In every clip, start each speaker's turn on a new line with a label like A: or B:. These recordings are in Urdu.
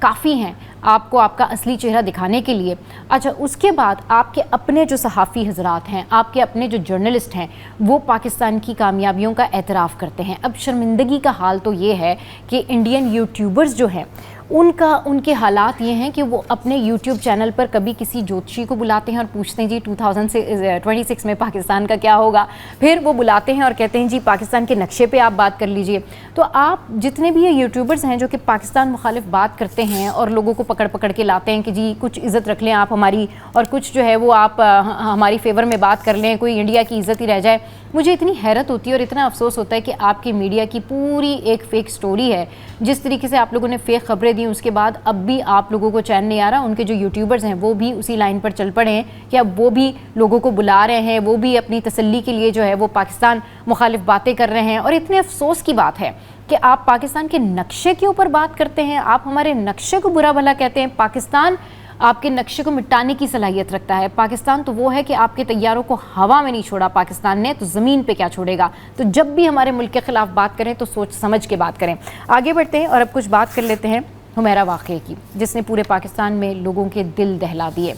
A: کافی ہیں آپ کو آپ کا اصلی چہرہ دکھانے کے لیے. اچھا اس کے بعد آپ کے اپنے جو صحافی حضرات ہیں, آپ کے اپنے جو جرنلسٹ ہیں, وہ پاکستان کی کامیابیوں کا اعتراف کرتے ہیں. اب شرمندگی کا حال تو یہ ہے کہ انڈین یوٹیوبرز جو ہیں ان کے حالات یہ ہیں کہ وہ اپنے یوٹیوب چینل پر کبھی کسی جوتشی کو بلاتے ہیں اور پوچھتے ہیں جی 2026 میں پاکستان کا کیا ہوگا, پھر وہ بلاتے ہیں اور کہتے ہیں جی پاکستان کے نقشے پہ آپ بات کر لیجئے. تو آپ جتنے بھی یہ یوٹیوبرز ہیں جو کہ پاکستان مخالف بات کرتے ہیں اور لوگوں کو پکڑ کے لاتے ہیں کہ جی کچھ عزت رکھ لیں آپ ہماری, اور کچھ جو ہے وہ آپ ہماری فیور میں بات کر لیں, کوئی انڈیا کی عزت ہی رہ جائے, مجھے اتنی حیرت ہوتی ہے اور اتنا افسوس ہوتا ہے کہ آپ کی میڈیا کی پوری ایک فیک سٹوری ہے. جس طریقے سے آپ لوگوں نے فیک خبریں دی, اس کے بعد اب بھی آپ لوگوں کو چین نہیں آ رہا. ان کے جو یوٹیوبرز ہیں وہ بھی اسی لائن پر چل پڑے ہیں کہ اب وہ بھی لوگوں کو بلا رہے ہیں, وہ بھی اپنی تسلی کے لیے جو ہے وہ پاکستان مخالف باتیں کر رہے ہیں. اور اتنے افسوس کی بات ہے کہ آپ پاکستان کے نقشے کے اوپر بات کرتے ہیں, آپ ہمارے نقشے کو برا بھلا کہتے ہیں. پاکستان آپ کے نقشے کو مٹانے کی صلاحیت رکھتا ہے. پاکستان تو وہ ہے کہ آپ کے طیاروں کو ہوا میں نہیں چھوڑا پاکستان نے, تو زمین پہ کیا چھوڑے گا. تو جب بھی ہمارے ملک کے خلاف بات کریں تو سوچ سمجھ کے بات کریں. آگے بڑھتے ہیں اور اب کچھ بات کر لیتے ہیں حمیرہ واقعے کی, جس نے پورے پاکستان میں لوگوں کے دل دہلا دیے.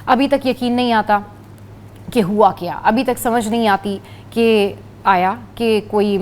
A: ابھی تک یقین نہیں آتا کہ ہوا کیا, ابھی تک سمجھ نہیں آتی کہ آیا کہ کوئی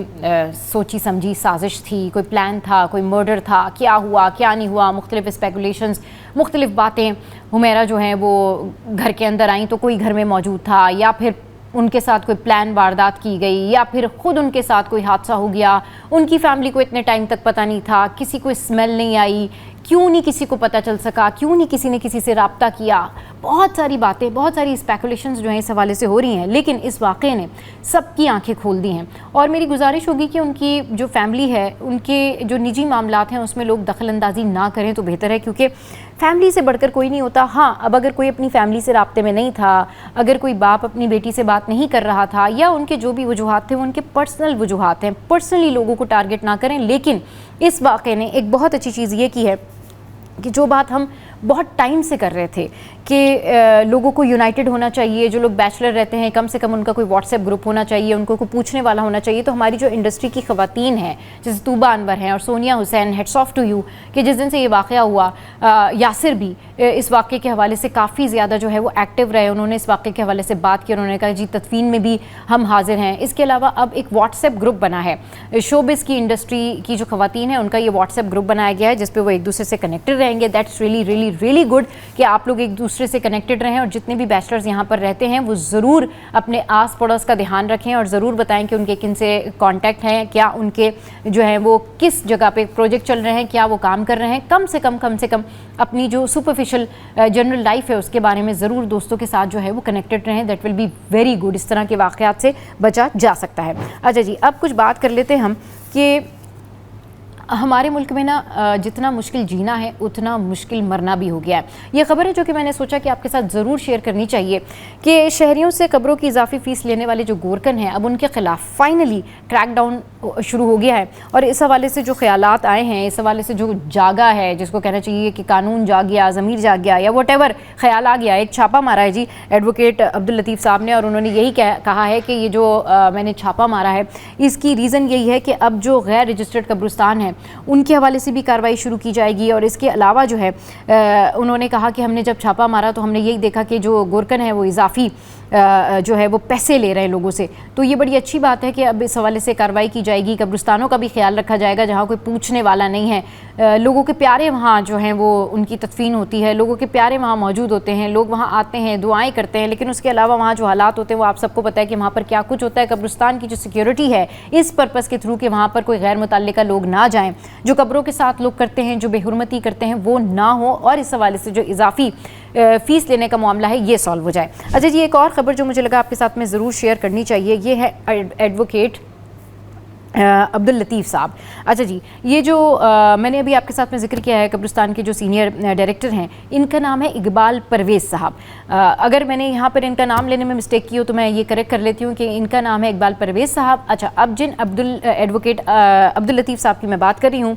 A: سوچی سمجھی سازش تھی, کوئی پلان تھا, کوئی مرڈر تھا, کیا ہوا کیا نہیں ہوا. مختلف اسپیکولیشنز, مختلف باتیں. حمیرہ جو ہیں وہ گھر کے اندر آئیں تو کوئی گھر میں موجود تھا, یا پھر ان کے ساتھ کوئی پلان واردات کی گئی, یا پھر خود ان کے ساتھ کوئی حادثہ ہو گیا. ان کی فیملی کو اتنے ٹائم تک پتہ نہیں تھا, کسی کو اسمیل نہیں آئی, کیوں نہیں کسی کو پتہ چل سکا, کیوں نہیں کسی نے کسی سے رابطہ کیا. بہت ساری باتیں, بہت ساری اسپیکولیشنز جو ہیں اس حوالے سے ہو رہی ہیں, لیکن اس واقعے نے سب کی آنکھیں کھول دی ہیں. اور میری گزارش ہوگی کہ ان کی جو فیملی ہے, ان کے جو نجی معاملات ہیں اس میں لوگ دخل اندازی نہ کریں تو بہتر ہے, کیونکہ فیملی سے بڑھ کر کوئی نہیں ہوتا. ہاں اب اگر کوئی اپنی فیملی سے رابطے میں نہیں تھا, اگر کوئی باپ اپنی بیٹی سے بات نہیں کر رہا تھا, یا ان کے جو بھی وجوہات تھے وہ ان کے پرسنل وجوہات ہیں, پرسنلی لوگوں کو ٹارگٹ نہ کریں. لیکن اس واقعے نے ایک بہت اچھی چیز یہ کی ہے کہ جو بات ہم بہت ٹائم سے کر رہے تھے کہ لوگوں کو یونائٹڈ ہونا چاہیے, جو لوگ بیچلر رہتے ہیں کم سے کم ان کا کوئی واٹس ایپ گروپ ہونا چاہیے, ان کو کوئی پوچھنے والا ہونا چاہیے. تو ہماری جو انڈسٹری کی خواتین ہیں جیسے طوبہ انور ہیں اور سونیا حسین, ہیٹس آف ٹو یو, کہ جس دن سے یہ واقعہ ہوا, یاسر بھی اس واقعے کے حوالے سے کافی زیادہ جو ہے وہ ایکٹیو رہے. انہوں نے اس واقعے کے حوالے سے بات کی, انہوں نے کہا جی تدفین میں بھی ہم حاضر ہیں. اس کے علاوہ اب ایک واٹس ایپ گروپ بنا ہے, شوبز کی انڈسٹری کی جو خواتین ہیں ان کا یہ واٹس ایپ گروپ بنایا گیا ہے جس پہ وہ ایک دوسرے سے کنیکٹڈ رہیں گے. That's really really really good کہ آپ لوگ ایک دوسرے سے کنیکٹڈ رہیں, اور جتنے بھی بیچلرز یہاں پر رہتے ہیں وہ ضرور اپنے آس پڑوس کا دھیان رکھیں اور ضرور بتائیں کہ ان کے کن سے کانٹیکٹ ہیں, کیا ان کے جو ہیں وہ کس جگہ پہ پروجیکٹ چل رہے ہیں, کیا وہ کام کر رہے ہیں. کم سے کم اپنی جو سپرفیشل جنرل لائف ہے اس کے بارے میں ضرور دوستوں کے ساتھ جو ہے وہ کنیکٹڈ رہیں. That will be very good. اس طرح کے واقعات سے بچا جا سکتا ہے. اچھا جی, اب کچھ بات کر لیتے ہیں ہم کہ ہمارے ملک میں نا جتنا مشکل جینا ہے اتنا مشکل مرنا بھی ہو گیا ہے. یہ خبر ہے جو کہ میں نے سوچا کہ آپ کے ساتھ ضرور شیئر کرنی چاہیے کہ شہریوں سے قبروں کی اضافی فیس لینے والے جو گورکن ہیں, اب ان کے خلاف فائنلی کریک ڈاؤن شروع ہو گیا ہے. اور اس حوالے سے جو خیالات آئے ہیں, اس حوالے سے جو جاگا ہے, جس کو کہنا چاہیے کہ قانون جاگ گیا, ضمیر جاگ گیا, یا واٹ ایور خیال آ گیا. ایک چھاپا مارا ہے جی ایڈوکیٹ عبداللطیف صاحب نے, اور انہوں نے یہی کہا ہے کہ یہ جو میں نے چھاپا مارا ہے اس کی ریزن یہی ہے کہ اب جو غیر رجسٹرڈ قبرستان ہیں ان کے حوالے سے بھی کارروائی شروع کی جائے گی. اور اس کے علاوہ جو ہے انہوں نے کہا کہ ہم نے جب چھاپا مارا تو ہم نے یہی دیکھا کہ جو گورکن ہے وہ اضافی جو ہے وہ پیسے لے رہے ہیں لوگوں سے. تو یہ بڑی اچھی بات ہے کہ اب اس حوالے سے کارروائی کی جائے گی. قبرستانوں کا بھی خیال رکھا جائے گا جہاں کوئی پوچھنے والا نہیں ہے. لوگوں کے پیارے وہاں جو ہیں وہ ان کی تدفین ہوتی ہے, لوگوں کے پیارے وہاں موجود ہوتے ہیں, لوگ وہاں آتے ہیں, دعائیں کرتے ہیں. لیکن اس کے علاوہ وہاں جو حالات ہوتے ہیں وہ آپ سب کو پتہ ہے کہ وہاں پر کیا کچھ ہوتا ہے. قبرستان کی جو سیکیورٹی ہے اس پرپس کے تھرو کہ وہاں پر کوئی غیر متعلقہ لوگ نہ جائیں, جو قبروں کے ساتھ لوگ کرتے ہیں, جو بے حرمتی کرتے ہیں وہ نہ ہو, اور اس حوالے سے جو اضافی فیس لینے کا معاملہ ہے یہ سالو ہو جائے. اچھا جی, ایک اور خبر جو مجھے لگا آپ کے ساتھ میں ضرور شیئر کرنی چاہیے یہ ہے ایڈوکیٹ عبداللطیف صاحب. اچھا جی, یہ جو میں نے ابھی آپ کے ساتھ میں ذکر کیا ہے قبرستان کے جو سینئر ڈائریکٹر ہیں ان کا نام ہے اقبال پرویز صاحب. اگر میں نے یہاں پر ان کا نام لینے میں مسٹیک کی ہو تو میں یہ کریکٹ کر لیتی ہوں کہ ان کا نام ہے اقبال پرویز صاحب. اچھا, اب جن ایڈوکیٹ عبداللطیف صاحب کی میں بات کر رہی ہوں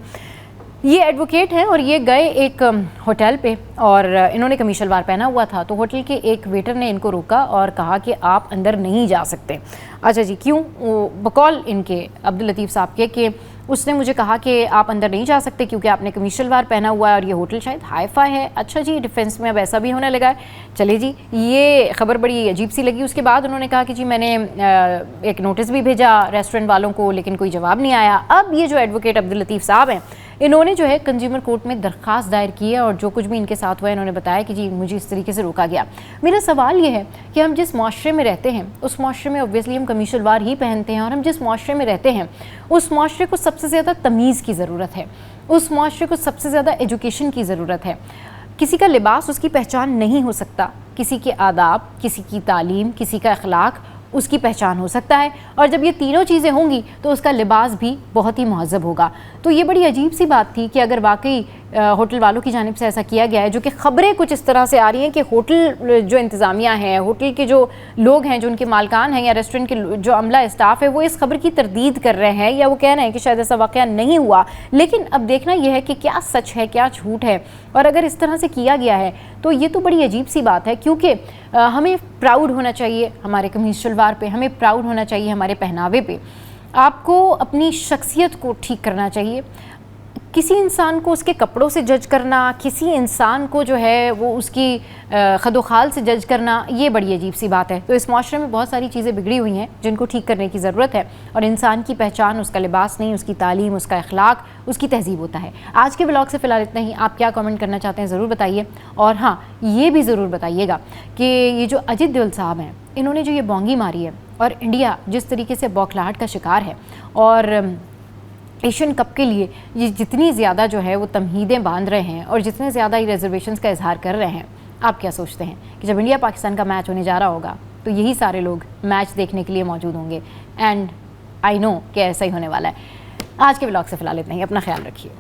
A: یہ ایڈوکیٹ ہیں اور یہ گئے ایک ہوٹل پہ اور انہوں نے قمیص شلوار پہنا ہوا تھا، تو ہوٹل کے ایک ویٹر نے ان کو روکا اور کہا کہ آپ اندر نہیں جا سکتے۔ اچھا جی، کیوں؟ بقول ان کے عبداللطیف صاحب کے کہ اس نے مجھے کہا کہ آپ اندر نہیں جا سکتے کیونکہ آپ نے قمیص شلوار پہنا ہوا ہے اور یہ ہوٹل شاید ہائی فائی ہے۔ اچھا جی، ڈیفینس میں اب ایسا بھی ہونے لگا ہے۔ چلے جی، یہ خبر بڑی عجیب سی لگی۔ اس کے بعد انہوں نے کہا کہ جی میں نے ایک نوٹس بھی بھیجا ریسٹورنٹ والوں کو لیکن کوئی جواب نہیں آیا۔ اب یہ جو ایڈوکیٹ عبداللطیف صاحب ہیں، انہوں نے جو ہے کنزیومر کورٹ میں درخواست دائر کی ہے اور جو کچھ بھی ان کے ساتھ ہوا ہے انہوں نے بتایا کہ جی مجھے اس طریقے سے روکا گیا۔ میرا سوال یہ ہے کہ ہم جس معاشرے میں رہتے ہیں اس معاشرے میں اوبویسلی ہم قمیص شلوار ہی پہنتے ہیں، اور ہم جس معاشرے میں رہتے ہیں اس معاشرے کو سب سے زیادہ تمیز کی ضرورت ہے، اس معاشرے کو سب سے زیادہ ایجوکیشن کی ضرورت ہے۔ کسی کا لباس اس کی پہچان نہیں ہو سکتا، کسی کے آداب، کسی کی تعلیم، کسی کا اخلاق اس کی پہچان ہو سکتا ہے، اور جب یہ تینوں چیزیں ہوں گی تو اس کا لباس بھی بہت ہی مہذب ہوگا۔ تو یہ بڑی عجیب سی بات تھی کہ اگر واقعی ہوٹل والوں کی جانب سے ایسا کیا گیا ہے، جو کہ خبریں کچھ اس طرح سے آ رہی ہیں کہ ہوٹل جو انتظامیہ ہیں، ہوٹل کے جو لوگ ہیں، جو ان کے مالکان ہیں یا ریسٹورنٹ کے جو عملہ اسٹاف ہے، وہ اس خبر کی تردید کر رہے ہیں یا وہ کہہ رہے ہیں کہ شاید ایسا واقعہ نہیں ہوا، لیکن اب دیکھنا یہ ہے کہ کیا سچ ہے کیا جھوٹ ہے، اور اگر اس طرح سے کیا گیا ہے تو یہ تو بڑی عجیب سی بات ہے، کیونکہ ہمیں پراؤڈ ہونا چاہیے ہمارے قمیص شلوار پہ، ہمیں پراؤڈ ہونا چاہیے ہمارے پہناوے پہ۔ آپ کو اپنی شخصیت کو ٹھیک کرنا چاہیے۔ کسی انسان کو اس کے کپڑوں سے جج کرنا، کسی انسان کو جو ہے وہ اس کی خد و خال سے جج کرنا، یہ بڑی عجیب سی بات ہے۔ تو اس معاشرے میں بہت ساری چیزیں بگڑی ہوئی ہیں جن کو ٹھیک کرنے کی ضرورت ہے، اور انسان کی پہچان اس کا لباس نہیں، اس کی تعلیم، اس کا اخلاق، اس کی تہذیب ہوتا ہے۔ آج کے ولاگ سے فی الحال اتنا ہی۔ آپ کیا کامنٹ کرنا چاہتے ہیں ضرور بتائیے، اور ہاں یہ بھی ضرور بتائیے گا کہ یہ جو اجت دیول صاحب ہیں، انہوں نے جو یہ بونگی ماری ہے اور انڈیا جس طریقے سے بوکھلاہٹ کا شکار ہے، اور ایشین کپ کے لیے یہ جتنی زیادہ جو ہے وہ تمہیدیں باندھ رہے ہیں اور جتنے زیادہ یہ ریزرویشنز کا اظہار کر رہے ہیں، آپ کیا سوچتے ہیں کہ جب انڈیا پاکستان کا میچ ہونے جا رہا ہوگا تو یہی سارے لوگ میچ دیکھنے کے لیے موجود ہوں گے؟ اینڈ آئی نو کہ ایسا ہی ہونے والا ہے۔ آج کے ولاگ سے فی الحال اتنا ہی، اپنا خیال رکھیے۔